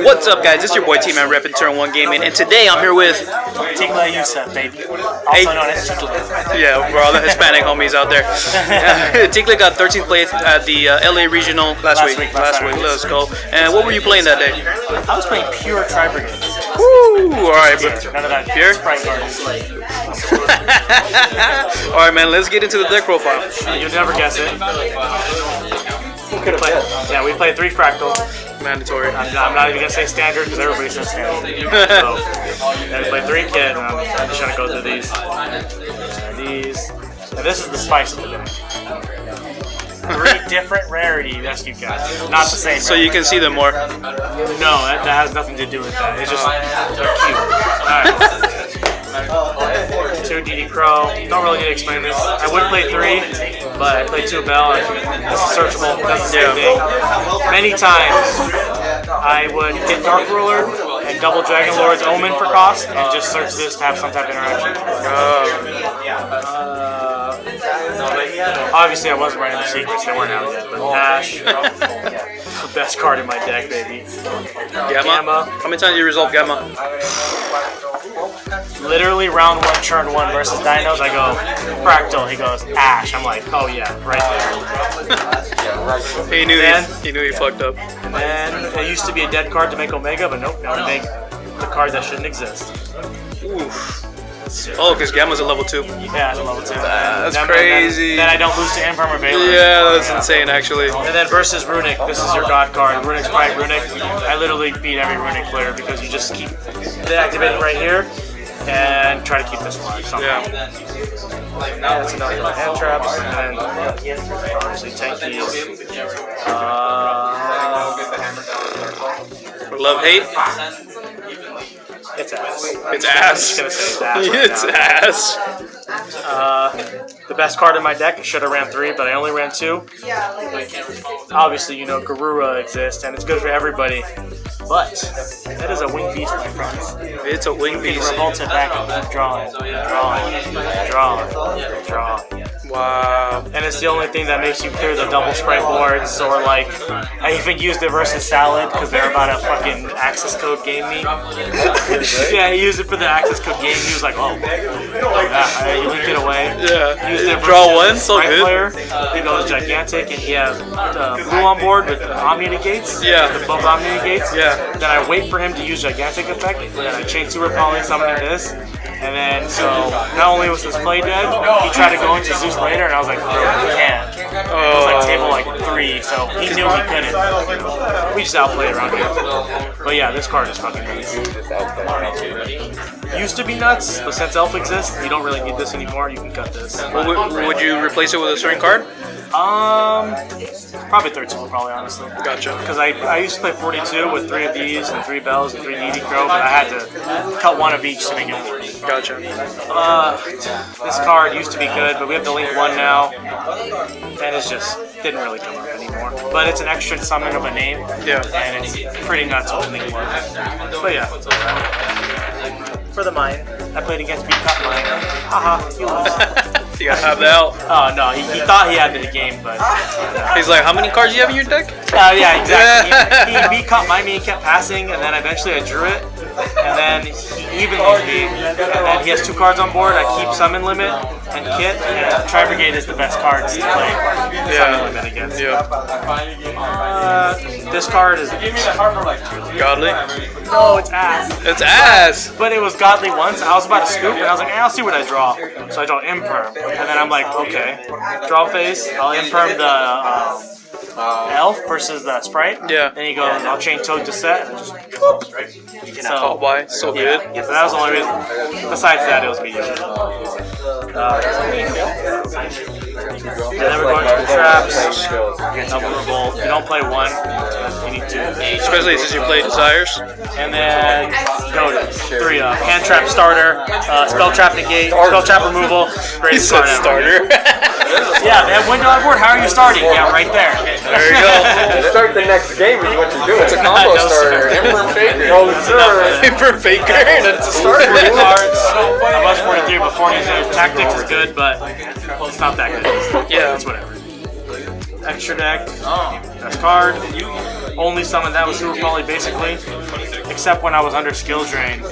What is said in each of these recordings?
What's up, guys? It's your boy T-Man repping Turn 1 Gaming, and today I'm here with Tekle, baby. Also known as Tekle. Yeah, we're all the Hispanic homies out there. Tekle got 13th place at the LA Regional last week. Let's go. And what were you playing that day? I was playing pure Tri-Brigade. Woo! Alright, but None of that pure? Sprite garbage. Alright, man, let's get into the deck profile. You'll never guess it. Yeah, we played 3 fractals. Mandatory. I'm not even gonna say standard because everybody says standard. So, yeah, we played 3 kit, and I'm just gonna go through these. And this is the spice of the deck. 3 different rarity rescue cats, not the same. So you can see them more. No, that has nothing to do with that. It's just they're cute. All right. 2 DD Crow. Don't really need to explain this. I would play 3, but I played 2 Bell. And this is searchable. Does the same thing. Many times I would get Dark Ruler and double Dragon Lord's Omen for cost, and just search this to have some type of interaction. Obviously, I wasn't running the secrets. They weren't out yet. But Ash, the best card in my deck, baby. Gamma. How many times did you resolve Gamma? Literally round 1, turn 1 versus Dinos, I go Fractal, he goes Ash. I'm like, oh yeah, right there. he knew he fucked up. And then it used to be a dead card to make Omega, but nope, now we make the card that shouldn't exist. Oof. Oh, because Gamma's a level 2. Yeah, it's a level 2. That's crazy. Then I don't lose to Imperm or Valor. Yeah, that's insane, actually. And then versus Runic, this is your god card. Runic Sprite, Runic. I literally beat every Runic player because you just keep deactivating right here and try to keep this one. Yeah. That's another hand traps. And then obviously tank keys. Love, hate? It's ass. It's ass. I'm just gonna say it's ass. It's ass. The best card in my deck, I should have ran 3, but I only ran 2. Obviously, you know, Garura exists, and it's good for everybody. But that is a winged beast, my friends. It's a winged beast. Revolt it back and keep drawing. Wow. And it's the only thing that makes you clear the double sprite boards, or like, I even used it versus Salad because they're about to fucking access code game me. Yeah, he used it for the access code game. He was like, oh, you linked it away. Yeah. Used it Draw one, so good. Player. He goes gigantic, and he has blue on board with Omni negates. Yeah. The both Omni negates. Yeah. Then I wait for him to use gigantic effect, and then I chain Super Poly summoning this. And then, so, not only was his play dead, he tried to go into Zeus later, and I was like, bro, you can't. It was like table like 3, so he knew he couldn't. We just outplayed around here. But yeah, this card is fucking nuts. Used to be nuts, but since Elf exists, you don't really need this anymore, you can cut this. Would you replace it with a certain card? Probably 13, probably, honestly. Gotcha. Because I used to play 42 with 3 of these and 3 bells and 3 DD Crow, but I had to cut 1 of each to make it 40. Gotcha. This card used to be good, but we have the Link 1 now, and it just didn't really come up anymore. But it's an extra summon of a name, Yeah. and it's pretty nuts with Link 1. But yeah. For the mine, I played against Beat-Cut Mine. Haha, you lost. You gotta have that out. Oh no, he thought he had the game, but he's like, how many cards do you have in your deck? Yeah, exactly. He beat caught my me, kept passing, and then eventually I drew it, and then he even leaves me, and then he has 2 cards on board. I keep Summon Limit and Kit, and Tri-Brigade is the best cards to play Summon Limit against. Yeah. This card is Godly? no, it's ass. It's ass! But it was godly once. I was about to scoop, and I was like, I'll see what I draw. So I draw Imperm. And then I'm like, okay. Draw phase. I'll Imperm the Elf versus the Sprite. Yeah. Then he goes, I'll chain Toad to set. And just, So, why? So good. Yeah, so that was the only reason. Besides that, it was mediocre. And then we're going to the traps. Double revolt. You don't play 1. You need 2. Especially since you play Desires. And then go to 3 hand trap starter, spell trap negate, spell trap removal. He said starter. Yeah, man, window on board, how are you starting? Yeah, right there. There you go. Start the next game is what you're doing. It's a combo No, starter. sir. Emperor Faker. Oh, sir. Emperor Faker. That's a starter. 40 cards. I was 43 before. Tactics is good, but it's not that good. Yeah. It's whatever. extra deck, best card. Only summon that with Super Poly basically, except when I was under skill drain.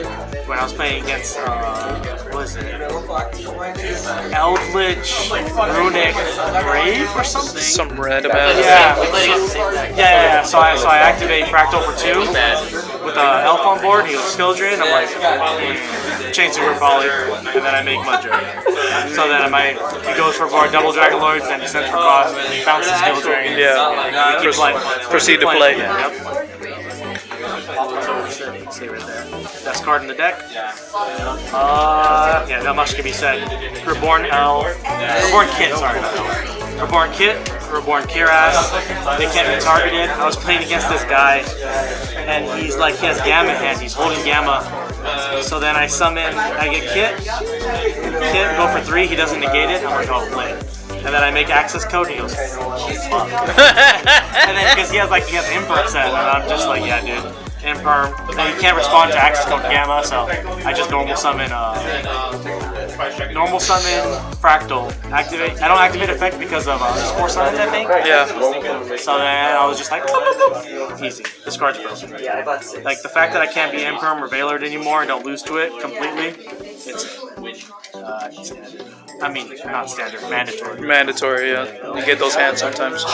When I was playing against, what is it? Eldritch Runic Grave or something? Some random ass. Yeah. So I activate Fractal for 2 with Elf on board. He was skill drain. I'm like, chain Super Poly, and then I make Mudra. So then he goes for board, double Dragon Lords, then he sends for cost, bounces skill drain. Yeah. Keeps playing. Proceed to play. Yeah, yep. See right there. Best card in the deck. Yeah, not much can be said. Reborn Kit, sorry about that. Reborn Kit, Reborn Kiras. They can't be targeted. I was playing against this guy, and he's like, he has Gamma hand. He's holding Gamma. So then I summon, I get Kit, go for 3. He doesn't negate it. I'm like, oh, play it. And then I make access code, and he goes, fuck. And then because he has Imperm set, and I'm just like, yeah, dude. Imperm. And he can't respond to access code Gamma, so I just normal summon Fractal. Activate. I don't activate effect because of there's 4 summons, I think. Yeah. So then I was just like, easy. This card's broken. Like the fact that I can't be Imperm or Veiled anymore and don't lose to it completely, it's I mean, not standard, mandatory. Mandatory, yeah. You get those hands sometimes.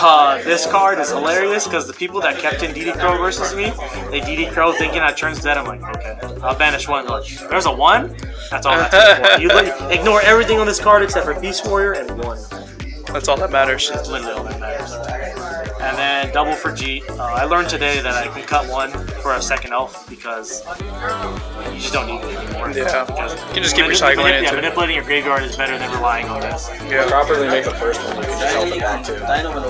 This card is hilarious because the people that kept in DD Crow versus me, they DD Crow thinking I turns dead. I'm like, okay, I'll banish 1. Like, there's a 1? That's all that's for. You ignore everything on this card except for Beast Warrior and 1. That's all that matters. That's literally all that matters. And then double for G. I learned today that I can cut 1 for a second elf because you just don't need it anymore. Yeah, you can just keep recycling it. Yeah, manipulating your graveyard is better than relying on this. Yeah, properly make the first one. You can just help it back too.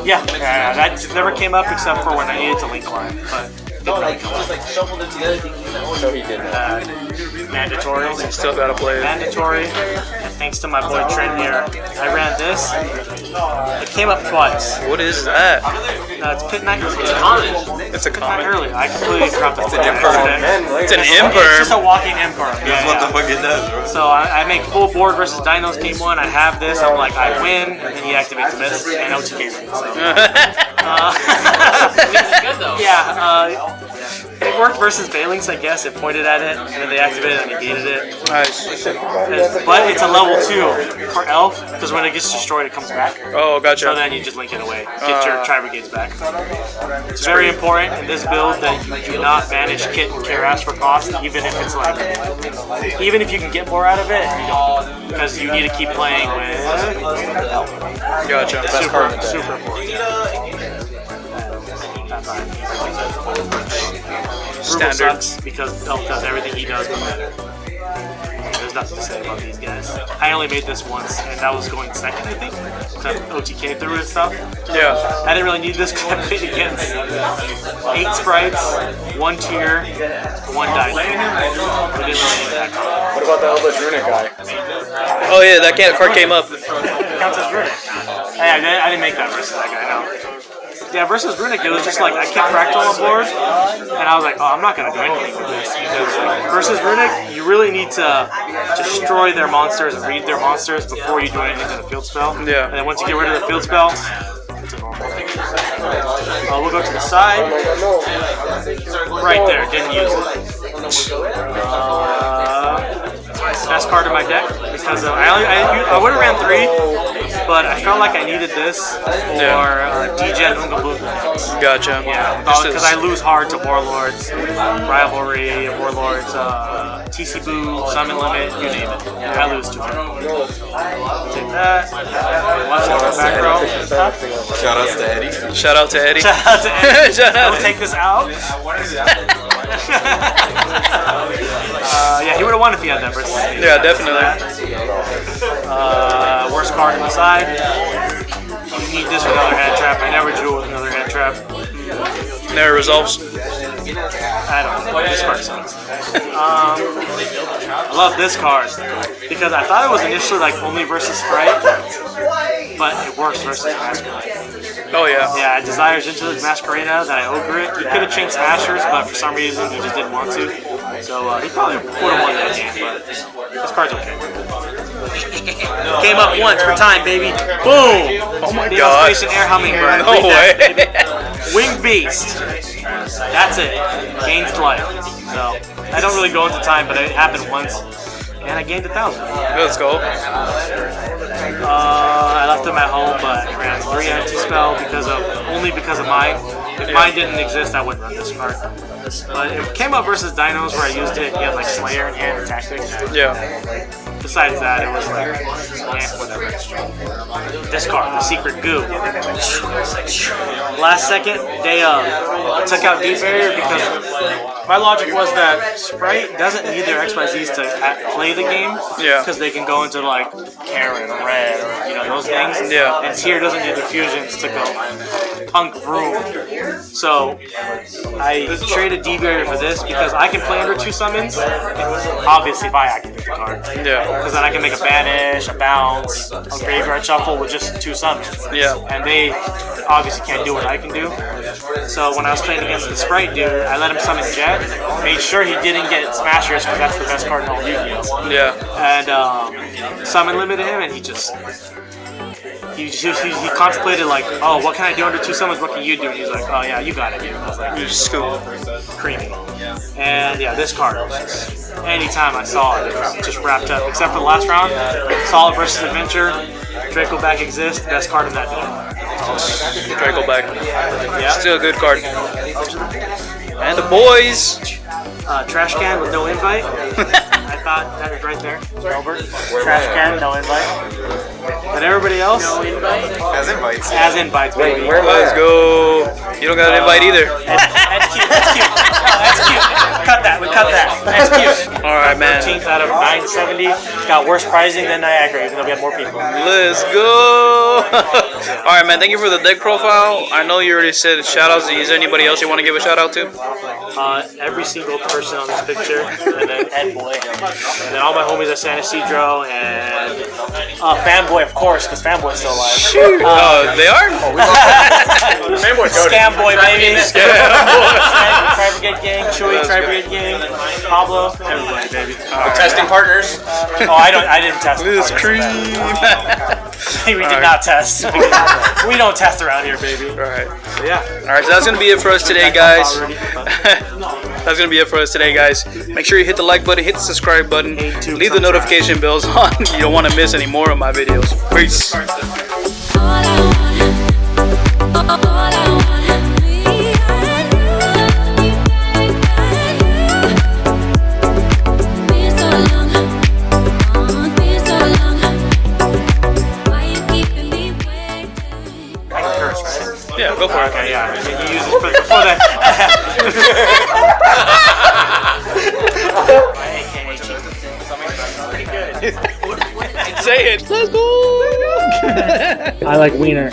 Yeah, that never came up except for when I needed to link line. But So he did that. Mandatory. You still gotta play it. Mandatory. And thanks to my boy Trent here, I ran this. It came up twice. What is that? It's Pit Knight. It's common. It's a common. Early. I completely forgot that. It's an It's Imperm. just a walking Imperm. That's what the fuck it does, bro. So I make full board versus Dinos game 1. I have this. I'm like, I win, and then he activates this, and OTKs me. So. It worked versus Valence, I guess. It pointed at it, and then they activated it and negated it. Nice. But it's a level 2 for Elf, because when it gets destroyed, it comes back. Oh, gotcha. So then you just link it away. Get your Tri-Brigades back. It's very important in this build that you do not banish Kit and Kiras for cost, even if it's like, even if you can get more out of it, you don't. Because you need to keep playing with Elf. Gotcha. Super important. Standard. Sucks because Elf does everything he does, but there's nothing to say about these guys. I only made this once, and that was going second, I think. OTK through and stuff. Yeah. I didn't really need this because I played against 8 sprites, 1 tier, 1 die. We didn't really need that card. What about the Eldritch Runic guy? Oh yeah, that card came up. It counts as Runic. Hey, I didn't make that versus that guy, no. Yeah, versus Runic, it was just like I kept Fractal on board, and I was like, oh, I'm not going to do anything with this, because versus Runic, you really need to destroy their monsters and read their monsters before you do anything to the field spell. Yeah. And then once you get rid of the field spell, it's a normal thing. We'll go to the side. Right there, didn't use it. Best card in my deck, because I would have ran 3, but I felt like I needed this for DJ and Unga Blue. Gotcha. Yeah, because I lose hard to Warlords, Rivalry, Warlords, TC Boo, Summon Limit, you name it. Yeah, I lose to it. Take that. Back row. Shoutouts to Eddie. Shout out to Eddie. Shout out to Eddie. Shout out. We'll take this out. Yeah, he would have won if he had that versus me. Yeah, definitely. Worst card on the side. You need this with another hand trap. I never drew it with another hand trap. Never resolves. I don't know. This card sucks. I love this card because I thought it was initially like only versus Sprite, but it works versus Masquerade. Oh yeah. Yeah, Desires into the Masquerada that I ogre it. He could have changed Smashers, but for some reason he just didn't want to. So he probably would have won that game, but this card's okay. Came up once for time, baby. Boom! Oh my The god. Space and Air Hummingbird. No way. Winged Beast. That's it. Gained life. So I don't really go into time, but it happened once, and I gained 1,000. Let's go. I left them at home, but I ran 3 anti-spell only because of mine. If mine didn't exist, I wouldn't run this card. But it came up versus Dinos where I used it. He had like Slayer in hand and Tactics. Yeah. Besides that, it was like, whatever. This card, the Secret Goo. Last second, they took out Deep Barrier because my logic was that Sprite doesn't need their XYZs to play the game. Yeah. Because they can go into like Karen or Red or those things. Yeah. And Tier doesn't need the fusions to go punk vroom. So I traded Deep Barrier for this because I can play under 2 summons. Obviously, if I activate the card. Yeah. Because then I can make a banish, a bounce, a graveyard shuffle with just 2 summons. Yeah. And they obviously can't do what I can do. So when I was playing against the Sprite dude, I let him summon Jet, made sure he didn't get Smashers because that's the best card in all Yu-Gi-Oh! Yeah. And summon limited him, and he contemplated like, oh, what can I do under 2 summons? What can you do? And he's like, oh yeah, you got it, dude. I was like, You just scoop. creamy. And yeah, this card was just, anytime I saw it, it was just wrapped up. Except for the last round, Solid versus Adventure, Draco Back exists, best card in that deck. Draco back. Yeah. Still a good card. And the boys. Trash can with no invite. I thought that was right there. Albert. Trash can, no invite. But everybody else, As invites. as invites, baby. Let's go. You don't got an invite either. That's cute. That's cute. No, that's cute. We cut that. That's cute. All right, man. 13th out of 970. Got worse pricing than Niagara, even though we had more people. Let's go. All right, man. Thank you for the deck profile. I know you already said shout-outs. Is there anybody else you want to give a shout-out to? Every single person on this picture, and then and then all my homies at San Isidro, and Fanboy, of course, because Fanboy's still alive. They are? Scam Boy, baby. Tri-Brigade gang, Chewy, Tri-Brigade gang, Pablo, everybody, baby. Testing partners. Oh, I didn't test. This cream. We did not test. We don't test around here, baby. All right. So, yeah. All right, so that's going to be it for us today, guys. That's going to be it for us today, guys. Make sure you hit the like button, hit the subscribe button, leave the notification bells on. You don't want to miss any more of my videos. Peace. Yeah, go for it. Okay, yeah. You use it before that. Say it. Let's go. I like wiener.